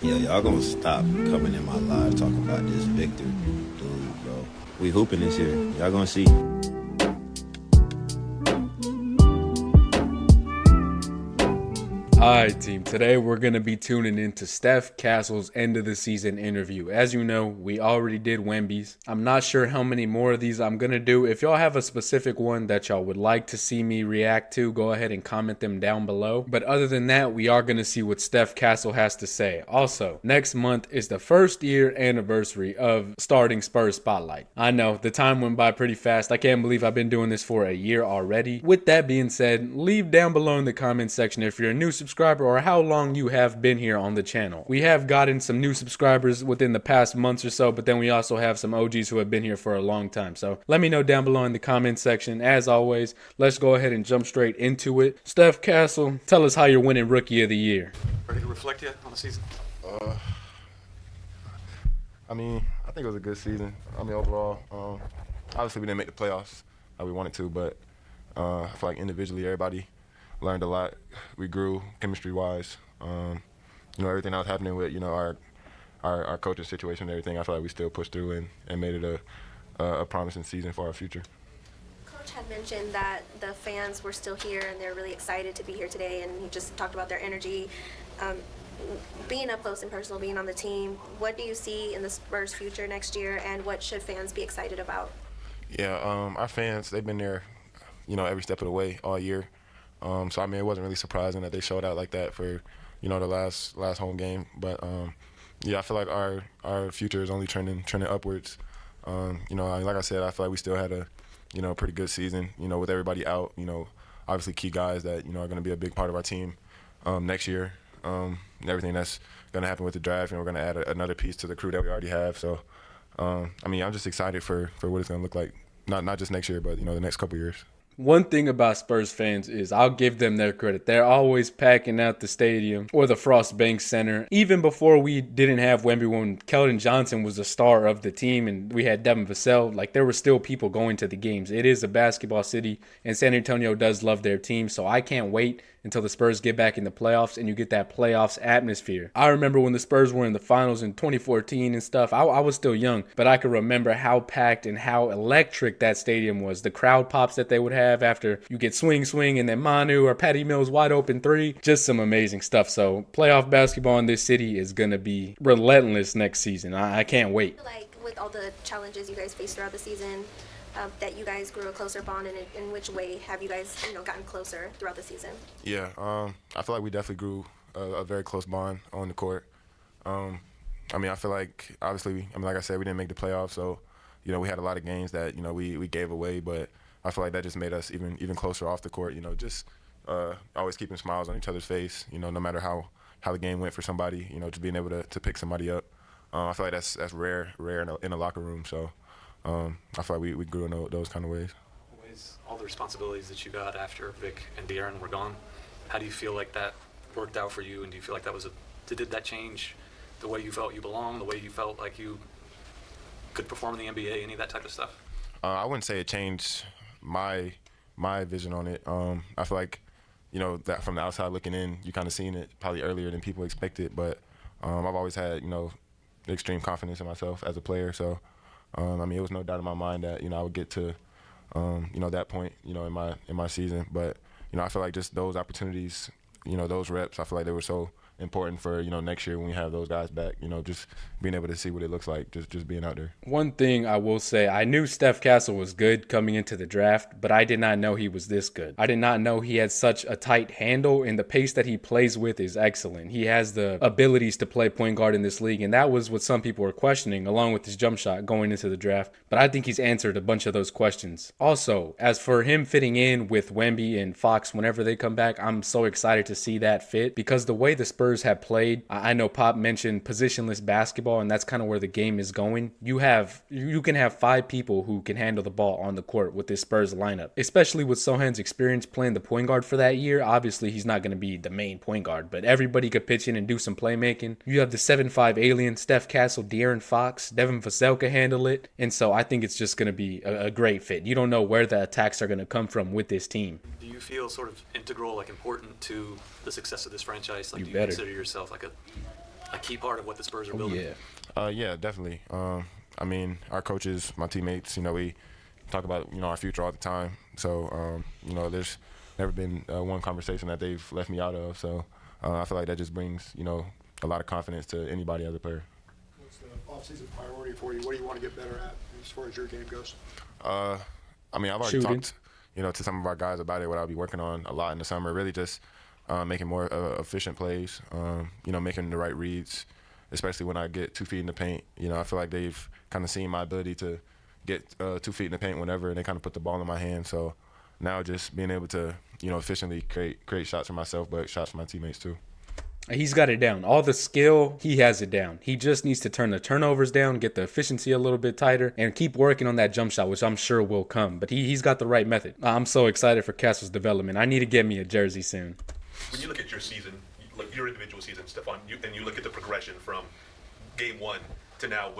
Yeah, y'all gonna stop coming in my live talking about this Victor dude, bro. We hooping this year. Y'all gonna see. Alright team, today we're going to be tuning into Steph Castle's end of the season interview. As you know, we already did Wemby's. I'm not sure how many more of these I'm going to do. If y'all have a specific one that y'all would like to see me react to, go ahead and comment them down below. But other than that, we are going to see what Steph Castle has to say. Also, next month is the first year anniversary of starting Spurs Spotlight. I know, the time went by pretty fast. I can't believe I've been doing this for a year already. With that being said, leave down below in the comment section if you're a new subscriber or how long you have been here on the channel. We have gotten some new subscribers within the past months or so, but then we also have some OGs who have been here for a long time. So let me know down below in the comment section. As always, let's go ahead and jump straight into it. Steph Castle, tell us how you're winning Rookie of the Year. Ready to reflect yet on the season? I think it was a good season. Overall, obviously we didn't make the playoffs like we wanted to, but I feel like individually everybody learned a lot. We grew chemistry-wise. Everything that was happening with our coaching situation and everything. I feel like we still pushed through and made it a promising season for our future. Coach had mentioned that the fans were still here and they're really excited to be here today, and he just talked about their energy. Being up close and personal, being on the team, what do you see in the Spurs' future next year, and what should fans be excited about? Yeah, our fans, they've been there, every step of the way all year. So it wasn't really surprising that they showed out like that for, the last home game. But I feel like our future is only trending upwards. Like I said, I feel like we still had a pretty good season. With everybody out. Obviously key guys that are going to be a big part of our team next year. And everything that's going to happen with the draft, we're going to add another piece to the crew that we already have. So, I'm just excited for what it's going to look like. Not just next year, but the next couple years. One thing about Spurs fans is I'll give them their credit. They're always packing out the stadium or the Frost Bank Center. Even before we didn't have Wemby, when Keldon Johnson was the star of the team and we had Devin Vassell, like there were still people going to the games. It is a basketball city and San Antonio does love their team. So I can't wait until the Spurs get back in the playoffs and you get that playoffs atmosphere. I remember when the Spurs were in the finals in 2014 and stuff. I was still young, but I could remember how packed and how electric that stadium was. The crowd pops that they would have after you get swing and then Manu or Patty Mills wide open three. Just some amazing stuff. So playoff basketball in this city is going to be relentless next season. I can't wait. Like with all the challenges you guys faced throughout the season, that you guys grew a closer bond, and in which way have you guys gotten closer throughout the season? Yeah, I feel like we definitely grew a very close bond on the court. I feel like obviously, like I said, we didn't make the playoffs, so we had a lot of games that we gave away, but I feel like that just made us even closer off the court. Just always keeping smiles on each other's face. No matter how the game went for somebody, just being able to pick somebody up. I feel like that's rare in a locker room. So I feel like we grew in those kind of ways. All the responsibilities that you got after Vic and De'Aaron were gone, how do you feel like that worked out for you? And do you feel like did that change the way you felt you belonged, the way you felt like you could perform in the NBA, any of that type of stuff? I wouldn't say it changed my vision on it. I feel like, that from the outside looking in, you kind of seen it probably earlier than people expected. But I've always had, extreme confidence in myself as a player. So, it was no doubt in my mind that, I would get to, that point, in my season. But, I feel like just those opportunities, those reps, I feel like they were so important for next year when we have those guys back, just being able to see what it looks like, just being out there. One thing I will say, I knew Steph Castle was good coming into the draft, but I did not know he was this good. I did not know he had such a tight handle, and the pace that he plays with is excellent. He has the abilities to play point guard in this league, and that was what some people were questioning along with his jump shot going into the draft. But I think he's answered a bunch of those questions. Also, as for him fitting in with Wemby and Fox whenever they come back, I'm so excited to see that fit, because the way the Spurs have played, I know Pop mentioned positionless basketball, and that's kind of where the game is going. You can have 5 people who can handle the ball on the court with this Spurs lineup, especially with Sohan's experience playing the point guard for that year. Obviously, he's not going to be the main point guard, but everybody could pitch in and do some playmaking. You have the 7'5" alien, Steph Castle, De'Aaron Fox, Devin Vassell can handle it, and so I think it's just going to be a great fit. You don't know where the attacks are going to come from with this team. Do you feel sort of integral, like important to the success of this franchise? Like, You do you better. consider yourself like a key part of what the Spurs are Oh, building? yeah. Yeah, definitely. I mean, our coaches, my teammates, we talk about our future all the time. So there's never been one conversation that they've left me out of. So I feel like that just brings a lot of confidence to anybody as a player. What's the offseason priority for you? What do you want to get better at as far as your game goes? I mean, I've already Shooting. talked, to some of our guys about it. What I'll be working on a lot in the summer, really just making more efficient plays. Making the right reads, especially when I get 2 feet in the paint. I feel like they've kind of seen my ability to get 2 feet in the paint whenever, and they kind of put the ball in my hand. So now just being able to, efficiently create shots for myself, but shots for my teammates too. He's got it down. All the skill, he has it down. He just needs to turn the turnovers down, get the efficiency a little bit tighter, and keep working on that jump shot, which I'm sure will come. But he's got the right method. I'm so excited for Castle's development. I need to get me a jersey soon. When you look at your season, like your individual season, Stephon, and you look at the progression from game one to now,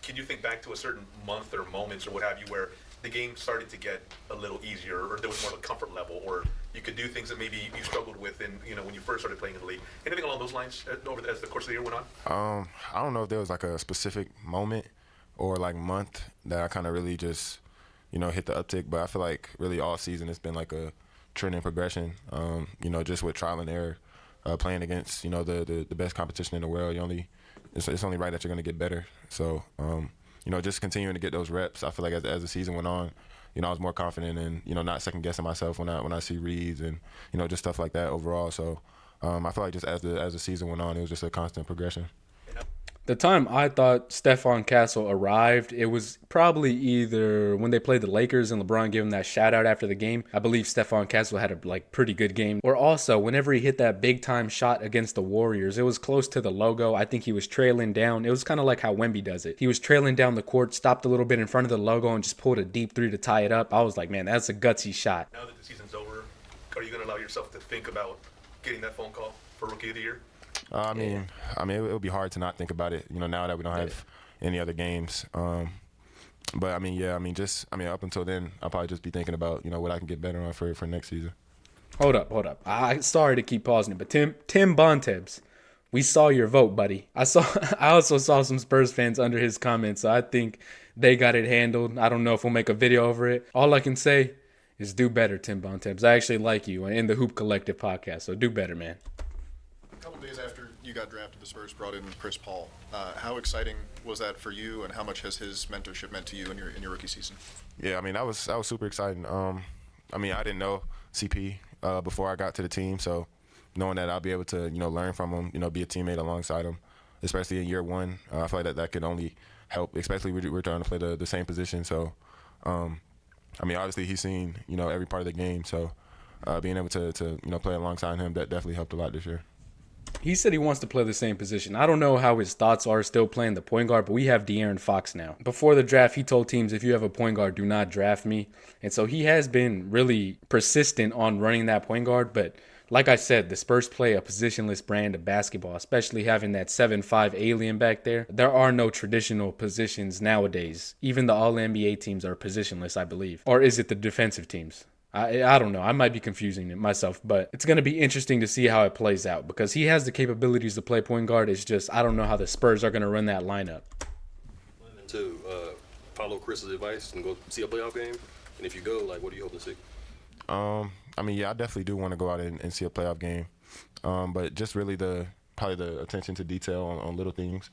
can you think back to a certain month or moments or what have you where the game started to get a little easier, or there was more of a comfort level, or you could do things that maybe you struggled with when you first started playing in the league? Anything along those lines as the course of the year went on? I don't know if there was like a specific moment or like month that I kind of really just hit the uptick, but I feel like really all season it's been like a trend and progression. Just with trial and error, playing against the best competition in the world. It's only right that you're going to get better. So just continuing to get those reps. I feel like as the season went on, I was more confident and not second guessing myself when I see reads and just stuff like that overall. So I feel like just as the season went on, it was just a constant progression. The time I thought Stephon Castle arrived, it was probably either when they played the Lakers and LeBron gave him that shout out after the game. I believe Stephon Castle had a pretty good game. Or also whenever he hit that big time shot against the Warriors, it was close to the logo. I think he was trailing down. It was kind of like how Wemby does it. He was trailing down the court, stopped a little bit in front of the logo and just pulled a deep three to tie it up. I was like, man, that's a gutsy shot. Now that the season's over, are you going to allow yourself to think about getting that phone call for Rookie of the Year? I mean, it would be hard to not think about it, now that we don't have any other games. But up until then, I'll probably just be thinking about, what I can get better on for next season. Hold up. Sorry to keep pausing it, but Tim Bontemps, we saw your vote, buddy. I also saw some Spurs fans under his comments, so I think they got it handled. I don't know if we'll make a video over it. All I can say is do better, Tim Bontemps. I actually like you in the Hoop Collective podcast, so do better, man. A couple days after you got drafted, the Spurs brought in Chris Paul. How exciting was that for you, and how much has his mentorship meant to you in your rookie season? Yeah, that was super exciting. I didn't know CP before I got to the team, so knowing that I'll be able to learn from him, be a teammate alongside him, especially in year one, I feel like that could only help. Especially we're trying to play the same position, so obviously he's seen every part of the game, so being able to play alongside him, that definitely helped a lot this year. He said he wants to play the same position. I don't know how his thoughts are still playing the point guard, but we have De'Aaron Fox now. Before the draft, he told teams, if you have a point guard, do not draft me. And so he has been really persistent on running that point guard. But like I said, the Spurs play a positionless brand of basketball, especially having that 7'5" alien back there. There are no traditional positions nowadays. Even the All-NBA teams are positionless, I believe. Or is it the defensive teams? I don't know. I might be confusing it myself, but it's going to be interesting to see how it plays out because he has the capabilities to play point guard. It's just I don't know how the Spurs are going to run that lineup. To follow Chris's advice and go see a playoff game, and if you go, what do you hope to see? I definitely do want to go out and see a playoff game, but just really probably the attention to detail on little things.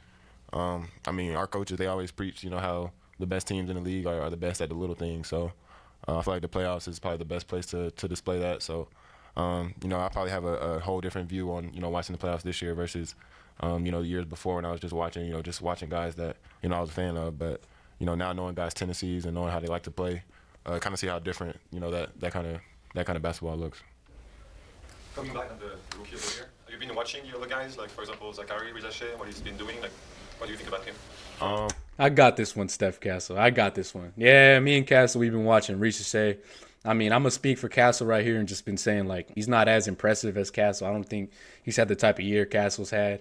Our coaches, they always preach, how the best teams in the league are the best at the little things, so I feel like the playoffs is probably the best place to display that. So, I probably have a whole different view on, watching the playoffs this year versus, the years before when I was just watching guys that, I was a fan of. But, now knowing guys' tendencies and knowing how they like to play, kind of see how different, that kind of basketball looks. Coming back on the Rookie of the Year, have you been watching the other guys, like, for example, Zachary Rizache, what he's been doing? What do you think about him? I got this one, Steph Castle. I got this one. Yeah, me and Castle, we've been watching Rizache. I'm going to speak for Castle right here and just been saying, he's not as impressive as Castle. I don't think he's had the type of year Castle's had.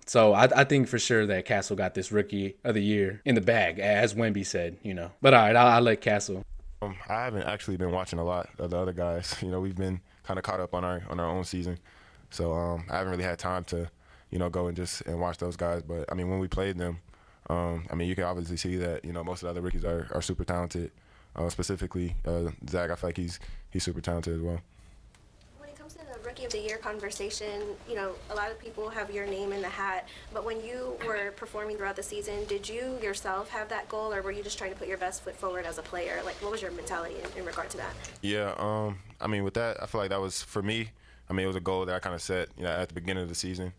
So I think for sure that Castle got this Rookie of the Year in the bag, as Wemby said, But all right, I'll let Castle. I haven't actually been watching a lot of the other guys. We've been kind of caught up on our own season. So I haven't really had time to, go and watch those guys. But I mean, when we played them, I mean, you can obviously see that most of the other rookies are super talented. Specifically, Zach, I feel like he's super talented as well. When it comes to the Rookie of the Year conversation, a lot of people have your name in the hat, but when you were performing throughout the season, did you yourself have that goal, or were you just trying to put your best foot forward as a player? Like, what was your mentality in regard to that? Yeah, I mean, with that, I feel like that was, for me, I mean, it was a goal that I kind of set, at the beginning of the season.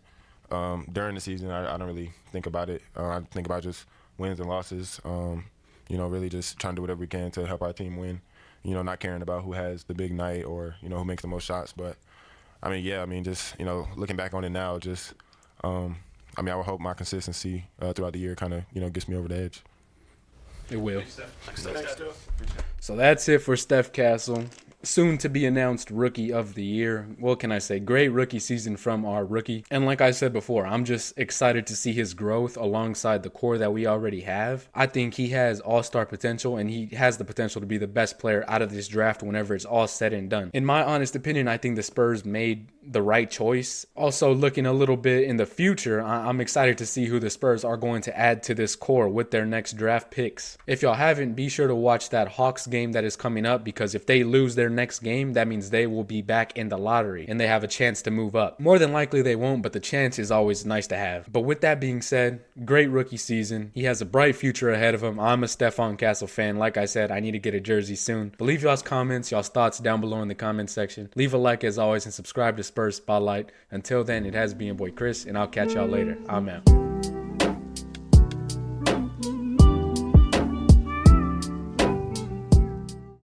During the season, I don't really think about it. I think about just wins and losses. Really just trying to do whatever we can to help our team win. Not caring about who has the big night or, who makes the most shots. But, I mean, yeah, I mean, just, looking back on it now, just, I mean, I would hope my consistency throughout the year kind of, gets me over the edge. It will. Thanks, Steph. So that's it for Steph Castle. Soon to be announced Rookie of the Year. What can I say? Great rookie season from our rookie. And like I said before, I'm just excited to see his growth alongside the core that we already have. I think he has all-star potential, and he has the potential to be the best player out of this draft whenever it's all said and done. In my honest opinion, I think the Spurs made the right choice. Also, looking a little bit in the future, I'm excited to see who the Spurs are going to add to this core with their next draft picks. If y'all haven't, be sure to watch that Hawks game that is coming up, because if they lose their next game, that means they will be back in the lottery and they have a chance to move up. More than likely they won't, but the chance is always nice to have. But with that being said, great rookie season. He has a bright future ahead of him. I'm a Stephon Castle fan. Like I said, I need to get a jersey soon. But leave y'all's comments, y'all's thoughts down below in the comment section. Leave a like as always and subscribe to Spurs Spotlight. Until then, it has been your boy Chris, and I'll catch y'all later. I'm out.